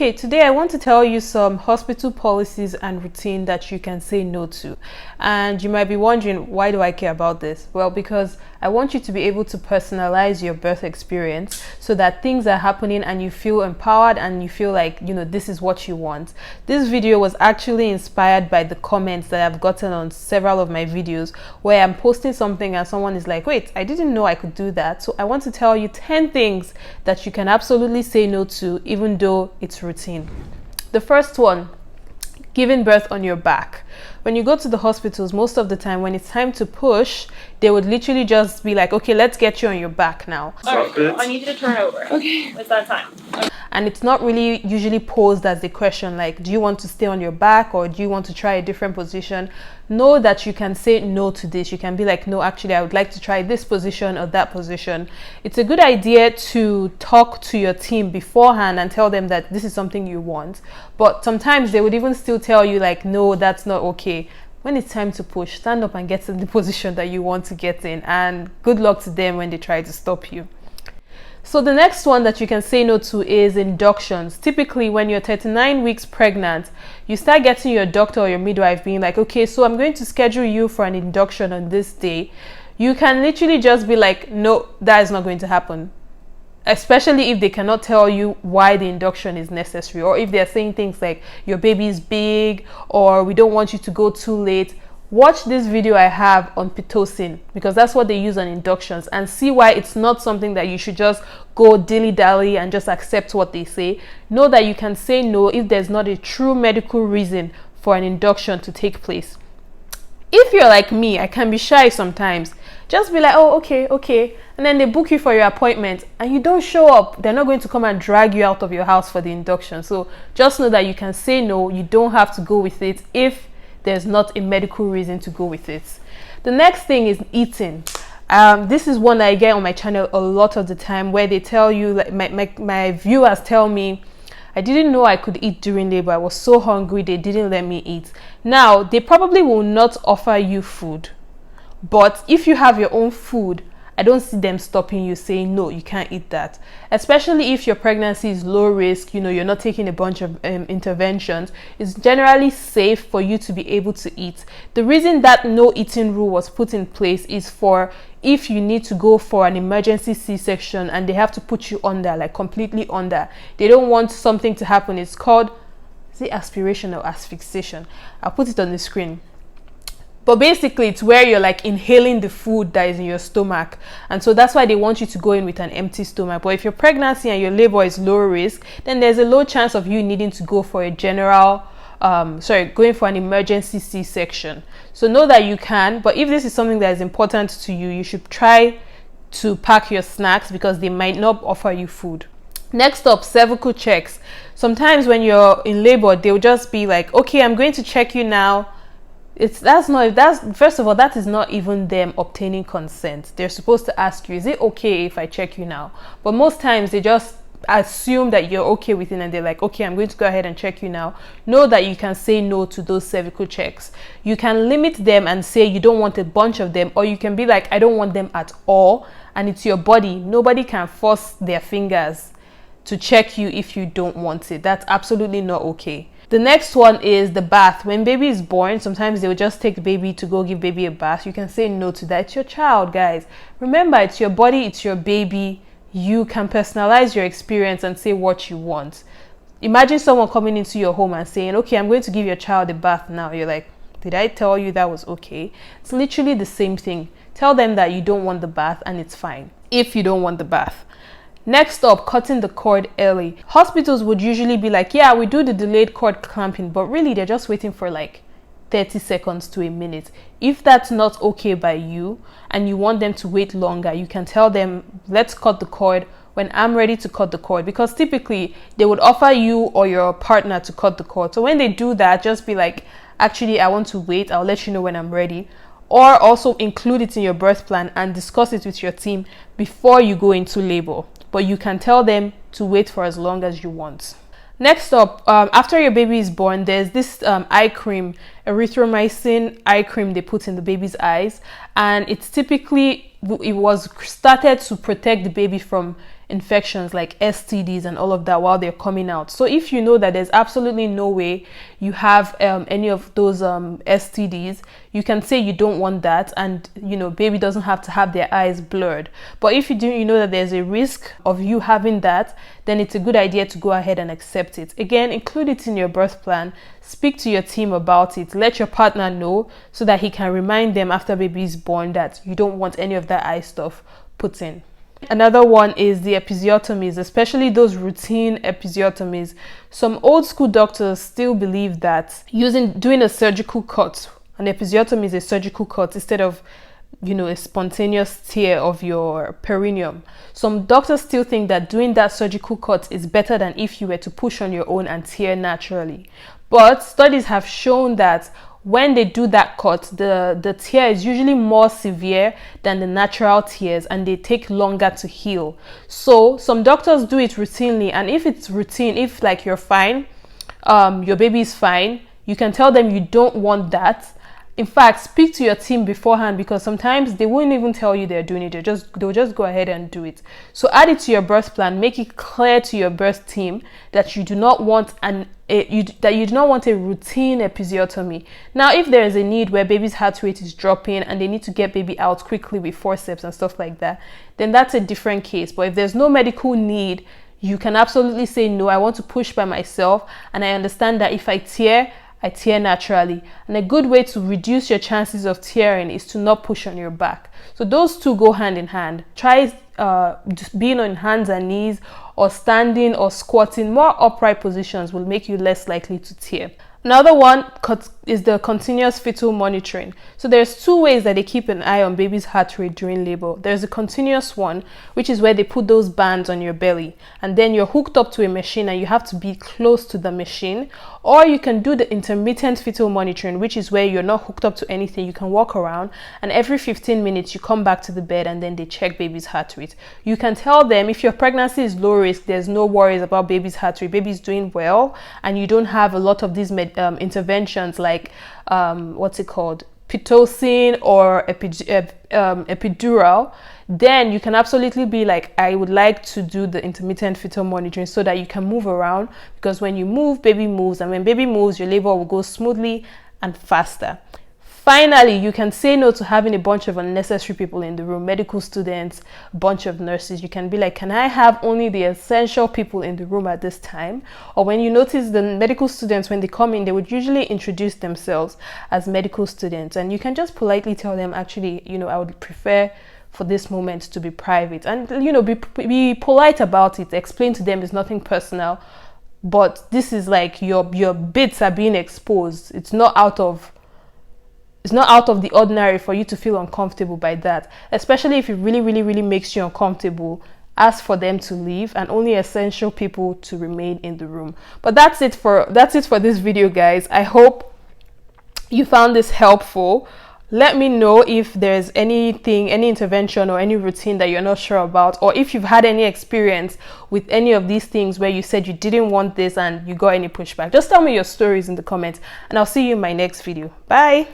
Okay, today I want to tell you some hospital policies and routine that you can say no to. And you might be wondering, why do I care about this? Well, because I want you to be able to personalize your birth experience so that things are happening and you feel empowered and you feel like, this is what you want. This video was actually inspired by the comments that I've gotten on several of my videos where I'm posting something and someone is like, wait, I didn't know I could do that. So I want to tell you 10 things that you can absolutely say no to, even though it's routine. The first one, giving birth on your back. When you go to the hospitals, most of the time when it's time to push, they would literally just be like, okay, let's get you on your back now. All right, I need you to turn over. Okay. It's that time. Okay. And it's not really usually posed as the question like, do you want to stay on your back or do you want to try a different position? Know that you can say no to this. You can be like, no, actually, I would like to try this position or that position. It's a good idea to talk to your team beforehand and tell them that this is something you want. But sometimes they would even still tell you like, no, that's not okay. When it's time to push, stand up and get in the position that you want to get in. And good luck to them when they try to stop you. So the next one that you can say no to is inductions. Typically, when you're 39 weeks pregnant, you start getting your doctor or your midwife being like, okay, so I'm going to schedule you for an induction on this day. You can literally just be like, no, that is not going to happen. Especially if they cannot tell you why the induction is necessary, or if they're saying things like your baby is big or we don't want you to go too late. Watch this video I have on Pitocin, because that's what they use on inductions, and see why it's not something that you should just go dilly-dally and just accept what they say. Know that you can say no if there's not a true medical reason for an induction to take place. If you're like me, I can be shy sometimes. Just be like, oh, okay. And then they book you for your appointment and you don't show up. They're not going to come and drag you out of your house for the induction. So just know that you can say no. You don't have to go with it if there's not a medical reason to go with it. The next thing is eating. This is one that I get on my channel a lot of the time, where they tell you, like my viewers tell me, I didn't know I could eat during labor. I was so hungry, they didn't let me eat. Now, they probably will not offer you food, but if you have your own food, I don't see them stopping you saying, no, you can't eat that. Especially if your pregnancy is low risk, you're not taking a bunch of interventions. It's generally safe for you to be able to eat. The reason that no eating rule was put in place is for if you need to go for an emergency C-section and they have to put you under, like completely under. They don't want something to happen. It's called, is it aspiration or asphyxiation? I'll put it on the screen. But basically, it's where you're like inhaling the food that is in your stomach. And so that's why they want you to go in with an empty stomach. But if your pregnancy and your labor is low risk, then there's a low chance of you needing to go for a going for an emergency C-section. So know that you can, but if this is something that is important to you, you should try to pack your snacks because they might not offer you food. Next up, cervical checks. Sometimes when you're in labor, they'll just be like, okay, I'm going to check you now. First of all, that is not even them obtaining consent. They're supposed to ask you, is it okay if I check you now? But most times they just assume that you're okay with it and they're like, okay, I'm going to go ahead and check you now. Know that you can say no to those cervical checks. You can limit them and say you don't want a bunch of them, or you can be like, I don't want them at all, and it's your body. Nobody can force their fingers to check you if you don't want it. That's absolutely not okay. The next one is the bath. When baby is born, sometimes they will just take the baby to go give baby a bath. You can say no to that. It's your child, guys. Remember, it's your body, it's your baby. You can personalize your experience and say what you want. Imagine someone coming into your home and saying, okay, I'm going to give your child a bath now. You're like, did I tell you that was okay? It's literally the same thing. Tell them that you don't want the bath and it's fine if you don't want the bath. Next up, cutting the cord early. Hospitals would usually be like, yeah, we do the delayed cord clamping, but really they're just waiting for like 30 seconds to a minute. If that's not okay by you and you want them to wait longer, you can tell them, let's cut the cord when I'm ready to cut the cord, because typically they would offer you or your partner to cut the cord. So when they do that, just be like, actually, I want to wait. I'll let you know when I'm ready. Or also include it in your birth plan and discuss it with your team before you go into labor. But you can tell them to wait for as long as you want. Next up, after your baby is born, there's this eye cream, erythromycin eye cream they put in the baby's eyes. And it's typically, it was started to protect the baby from infections like STDs and all of that while they're coming out. So if you know that there's absolutely no way you have any of those STDs, you can say you don't want that, and baby doesn't have to have their eyes blurred. But if you know that there's a risk of you having that, then it's a good idea to go ahead and accept it. Again, include it in your birth plan. Speak to your team about it. Let your partner know so that he can remind them after baby is born that you don't want any of that eye stuff put in. Another one is the episiotomies, especially those routine episiotomies. Some old school doctors still believe that doing a surgical cut, an episiotomy is a surgical cut instead of a spontaneous tear of your perineum. Some doctors still think that doing that surgical cut is better than if you were to push on your own and tear naturally. But studies have shown that when they do that cut, the tear is usually more severe than the natural tears, and they take longer to heal. So some doctors do it routinely, and if it's routine, if like you're fine, your baby is fine, you can tell them you don't want that. In fact, speak to your team beforehand, because sometimes they won't even tell you they're doing it. They'll just go ahead and do it. So add it to your birth plan. Make it clear to your birth team that you do not want you do not want a routine episiotomy. Now, if there is a need where baby's heart rate is dropping and they need to get baby out quickly with forceps and stuff like that, then that's a different case. But if there's no medical need, you can absolutely say, no, I want to push by myself, and I understand that if I tear naturally. And a good way to reduce your chances of tearing is to not push on your back. So those two go hand in hand. Try just being on hands and knees, or standing or squatting. More upright positions will make you less likely to tear. Another one is the continuous fetal monitoring. So there's two ways that they keep an eye on baby's heart rate during labor. There's a continuous one, which is where they put those bands on your belly, and then you're hooked up to a machine and you have to be close to the machine. Or you can do the intermittent fetal monitoring, which is where you're not hooked up to anything. You can walk around, and every 15 minutes you come back to the bed and then they check baby's heart rate. You can tell them if your pregnancy is low risk, there's no worries about baby's heart rate, baby's doing well, and you don't have a lot of these interventions like Pitocin or epidural, then you can absolutely be like, I would like to do the intermittent fetal monitoring so that you can move around, because when you move, baby moves, and when baby moves, your labor will go smoothly and faster. Finally, you can say no to having a bunch of unnecessary people in the room, medical students, a bunch of nurses. You can be like, can I have only the essential people in the room at this time? Or when you notice the medical students, when they come in, they would usually introduce themselves as medical students. And you can just politely tell them, actually, I would prefer for this moment to be private. And, be polite about it. Explain to them it's nothing personal, but this is like your bits are being exposed. It's not out of the ordinary for you to feel uncomfortable by that, especially if it really, really, really makes you uncomfortable. Ask for them to leave and only essential people to remain in the room. But that's it for this video, guys. I hope you found this helpful. Let me know if there's any intervention or any routine that you're not sure about, or if you've had any experience with any of these things where you said you didn't want this and you got any pushback. Just tell me your stories in the comments, and I'll see you in my next video. Bye.